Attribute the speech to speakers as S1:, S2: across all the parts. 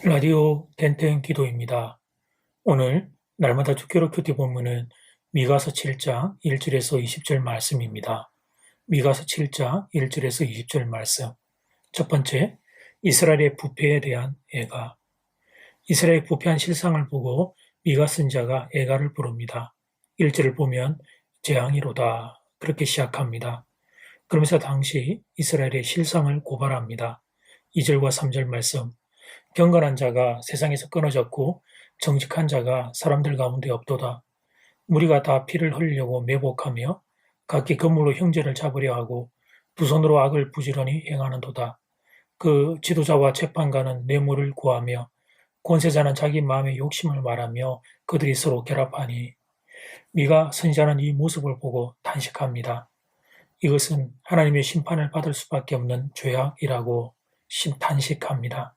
S1: 라디오 텐텐 기도입니다. 오늘 날마다 주기로 큐티 본문은 미가서 7장 1절에서 20절 말씀입니다. 미가서 7장 1절에서 20절 말씀. 첫 번째, 이스라엘의 부패에 대한 애가. 이스라엘의 부패한 실상을 보고 미가 선지자가 애가를 부릅니다. 1절을 보면 재앙이로다 그렇게 시작합니다. 그러면서 당시 이스라엘의 실상을 고발합니다. 2절과 3절 말씀. 경건한 자가 세상에서 끊어졌고 정직한 자가 사람들 가운데 없도다. 무리가 다 피를 흘리려고 매복하며 각기 건물로 형제를 잡으려 하고 두 손으로 악을 부지런히 행하는도다. 그 지도자와 재판관은 뇌물을 구하며 권세자는 자기 마음의 욕심을 말하며 그들이 서로 결합하니 미가 선지자는 이 모습을 보고 탄식합니다. 이것은 하나님의 심판을 받을 수밖에 없는 죄악이라고 탄식합니다.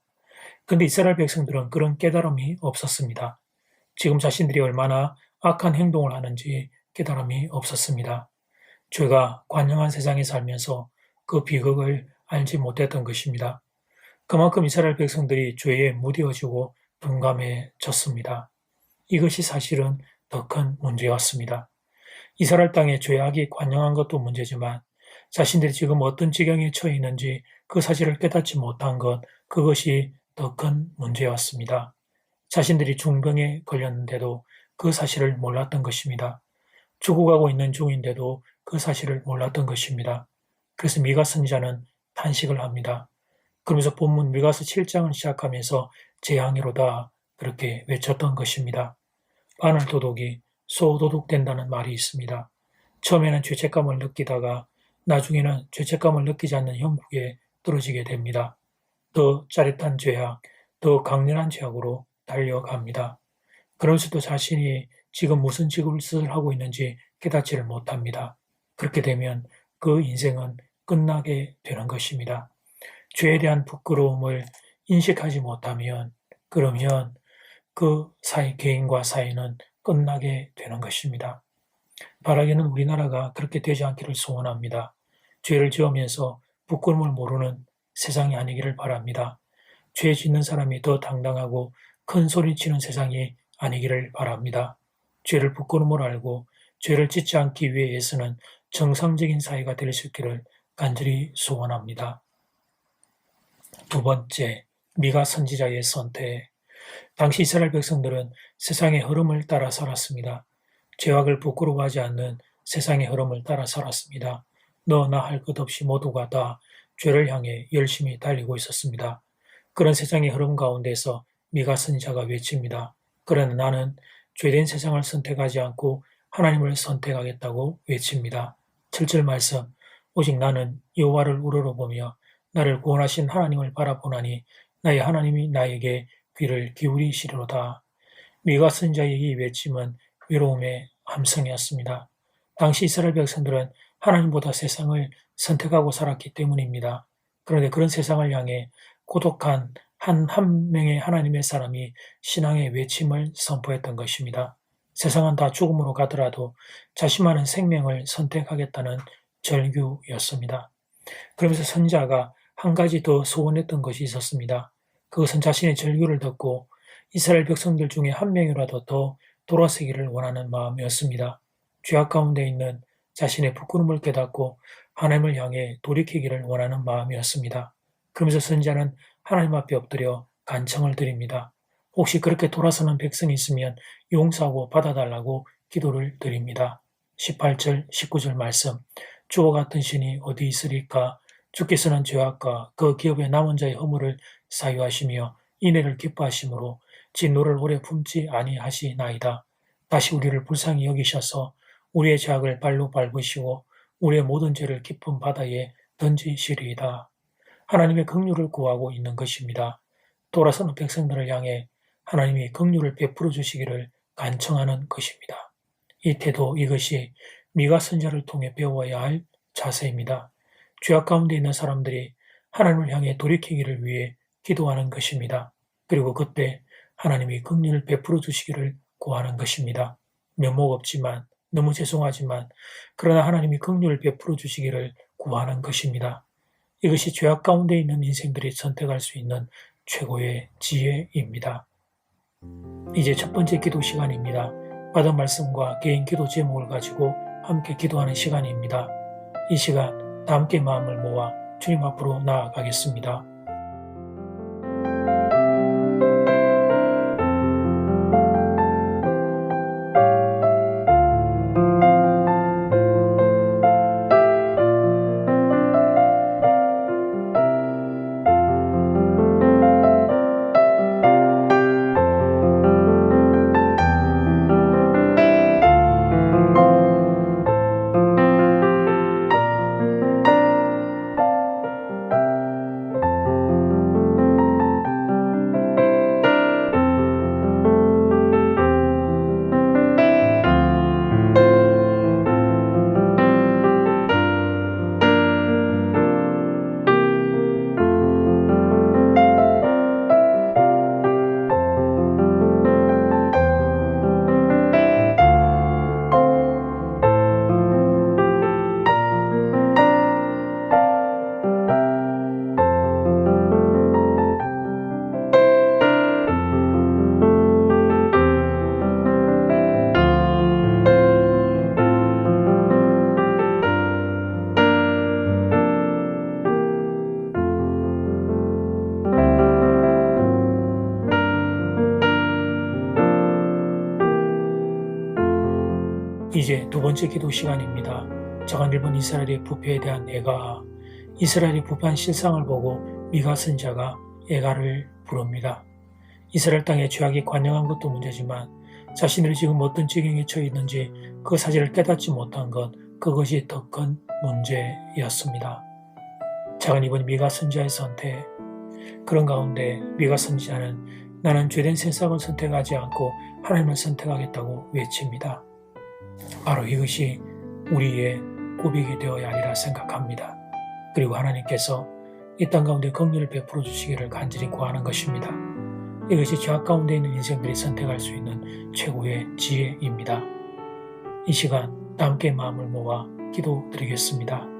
S1: 그런데 이스라엘 백성들은 그런 깨달음이 없었습니다. 지금 자신들이 얼마나 악한 행동을 하는지 깨달음이 없었습니다. 죄가 관영한 세상에 살면서 그 비극을 알지 못했던 것입니다. 그만큼 이스라엘 백성들이 죄에 무뎌지고 둔감해졌습니다. 이것이 사실은 더 큰 문제였습니다. 이스라엘 땅에 죄악이 관영한 것도 문제지만 자신들이 지금 어떤 지경에 처해 있는지 그 사실을 깨닫지 못한 것, 그것이 더 큰 문제였습니다. 자신들이 중병에 걸렸는데도 그 사실을 몰랐던 것입니다. 죽어가고 있는 중인데도 그 사실을 몰랐던 것입니다. 그래서 미가 선지자는 탄식을 합니다. 그러면서 본문 미가서 7장을 시작하면서 재앙이로다 그렇게 외쳤던 것입니다. 바늘 도둑이 소도둑 된다는 말이 있습니다. 처음에는 죄책감을 느끼다가 나중에는 죄책감을 느끼지 않는 형국에 떨어지게 됩니다. 더 짜릿한 죄악, 더 강렬한 죄악으로 달려갑니다. 그러면서도 자신이 지금 무슨 짓을 하고 있는지 깨닫지를 못합니다. 그렇게 되면 그 인생은 끝나게 되는 것입니다. 죄에 대한 부끄러움을 인식하지 못하면 그러면 그 사이 개인과 사이는 끝나게 되는 것입니다. 바라기는 우리나라가 그렇게 되지 않기를 소원합니다. 죄를 지으면서 부끄러움을 모르는 세상이 아니기를 바랍니다. 죄 짓는 사람이 더 당당하고 큰 소리치는 세상이 아니기를 바랍니다. 죄를 부끄러움을 알고 죄를 짓지 않기 위해 애쓰는 정상적인 사회가 될 수 있기를 간절히 소원합니다. 두 번째, 미가 선지자의 선택. 당시 이스라엘 백성들은 세상의 흐름을 따라 살았습니다. 죄악을 부끄러워하지 않는 세상의 흐름을 따라 살았습니다. 너나 할 것 없이 모두가 다 죄를 향해 열심히 달리고 있었습니다. 그런 세상의 흐름 가운데서 미가 선지자가 외칩니다. 그러나 나는 죄된 세상을 선택하지 않고 하나님을 선택하겠다고 외칩니다. 7절 말씀. 오직 나는 여호와를 우러러보며 나를 구원하신 하나님을 바라보나니 나의 하나님이 나에게 귀를 기울이시리로다. 미가 선지자의 이 외침은 외로움의 함성이었습니다. 당시 이스라엘 백성들은 하나님보다 세상을 선택하고 살았기 때문입니다. 그런데 그런 세상을 향해 고독한 한 명의 하나님의 사람이 신앙의 외침을 선포했던 것입니다. 세상은 다 죽음으로 가더라도 자신만의 생명을 선택하겠다는 절규였습니다. 그러면서 선지자가 한 가지 더 소원했던 것이 있었습니다. 그것은 자신의 절규를 듣고 이스라엘 백성들 중에 한 명이라도 더 돌아서기를 원하는 마음이었습니다. 죄악 가운데 있는 자신의 부끄러움을 깨닫고 하나님을 향해 돌이키기를 원하는 마음이었습니다. 그러면서 선지자는 하나님 앞에 엎드려 간청을 드립니다. 혹시 그렇게 돌아서는 백성이 있으면 용서하고 받아달라고 기도를 드립니다. 18절, 19절 말씀. 주와 같은 신이 어디 있으리까? 주께서는 죄악과 그 기업의 남은 자의 허물을 사유하시며 인애를 기뻐하심으로 진노를 오래 품지 아니하시나이다. 다시 우리를 불쌍히 여기셔서 우리의 죄악을 발로 밟으시고 우리의 모든 죄를 깊은 바다에 던지시리이다. 하나님의 긍휼을 구하고 있는 것입니다. 돌아서는 백성들을 향해 하나님이 긍휼을 베풀어 주시기를 간청하는 것입니다. 이 태도, 이것이 미가 선지자를 통해 배워야 할 자세입니다. 죄악 가운데 있는 사람들이 하나님을 향해 돌이키기를 위해 기도하는 것입니다. 그리고 그때 하나님이 긍휼을 베풀어 주시기를 구하는 것입니다. 면목 없지만, 너무 죄송하지만, 그러나 하나님이 긍휼을 베풀어 주시기를 구하는 것입니다. 이것이 죄악 가운데 있는 인생들이 선택할 수 있는 최고의 지혜입니다. 이제 첫 번째 기도 시간입니다. 받은 말씀과 개인 기도 제목을 가지고 함께 기도하는 시간입니다. 이 시간 다 함께 마음을 모아 주님 앞으로 나아가겠습니다. 이제 두 번째 기도 시간입니다. 저가 일본 이스라엘의 부패에 대한 애가, 이스라엘이 부패한 실상을 보고 미가 선지자가 애가를 부릅니다. 이스라엘 땅에 죄악이 관영한 것도 문제지만 자신들이 지금 어떤 지경에 처해 있는지 그 사실을 깨닫지 못한 것, 그것이 더 큰 문제였습니다. 작은 이번 미가 선지자의 선택, 그런 가운데 미가 선지자는 나는 죄된 세상을 선택하지 않고 하나님을 선택하겠다고 외칩니다. 바로 이것이 우리의 고백이 되어야 하리라 생각합니다. 그리고 하나님께서 이 땅 가운데 긍휼을 베풀어 주시기를 간절히 구하는 것입니다. 이것이 죄악 가운데 있는 인생들이 선택할 수 있는 최고의 지혜입니다. 이 시간 다 함께 마음을 모아 기도드리겠습니다.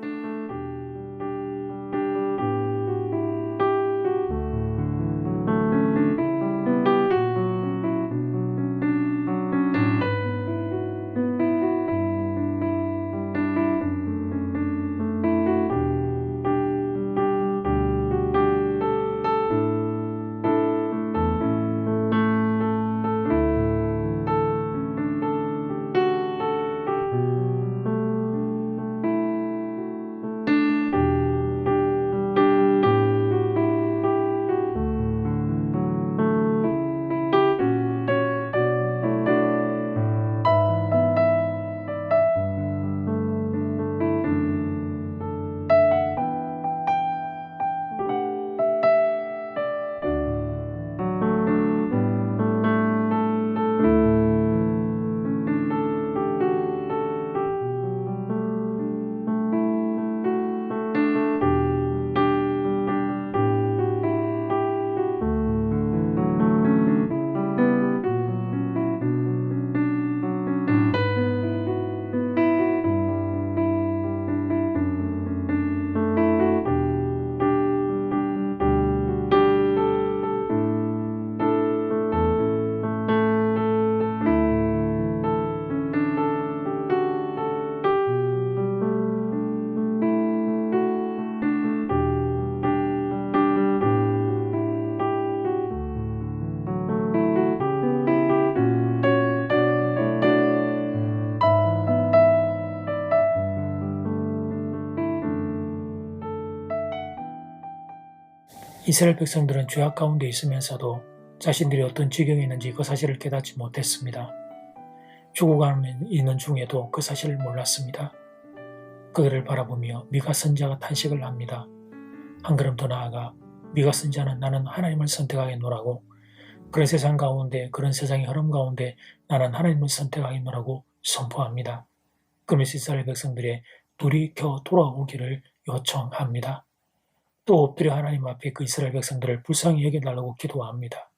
S1: 이스라엘 백성들은 죄악 가운데 있으면서도 자신들이 어떤 지경에 있는지 그 사실을 깨닫지 못했습니다. 죽어가고 있는 중에도 그 사실을 몰랐습니다. 그들을 바라보며 미가 선지자가 탄식을 합니다. 한 걸음 더 나아가 미가 선지자는 나는 하나님을 선택하겠노라고, 그런 세상 가운데, 그런 세상의 흐름 가운데 나는 하나님을 선택하겠노라고 선포합니다. 그러면서 이스라엘 백성들의 돌이켜 돌아오기를 요청합니다. 또 엎드려 하나님 앞에 그 이스라엘 백성들을 불쌍히 여겨달라고 기도합니다.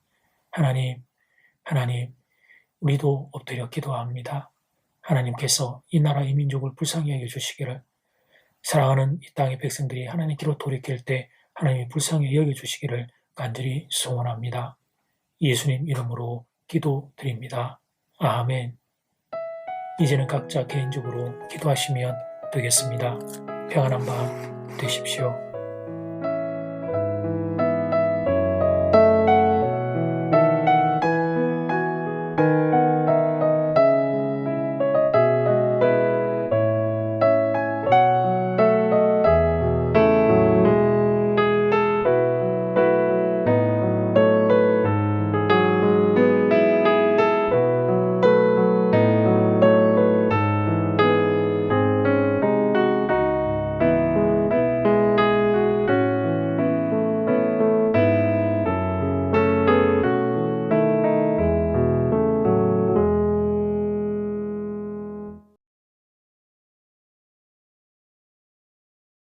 S1: 하나님, 우리도 엎드려 기도합니다. 하나님께서 이 나라 이 민족을 불쌍히 여겨주시기를, 사랑하는 이 땅의 백성들이 하나님께로 돌이킬 때 하나님이 불쌍히 여겨주시기를 간절히 소원합니다. 예수님 이름으로 기도드립니다. 아멘. 이제는 각자 개인적으로 기도하시면 되겠습니다. 평안한 밤 되십시오.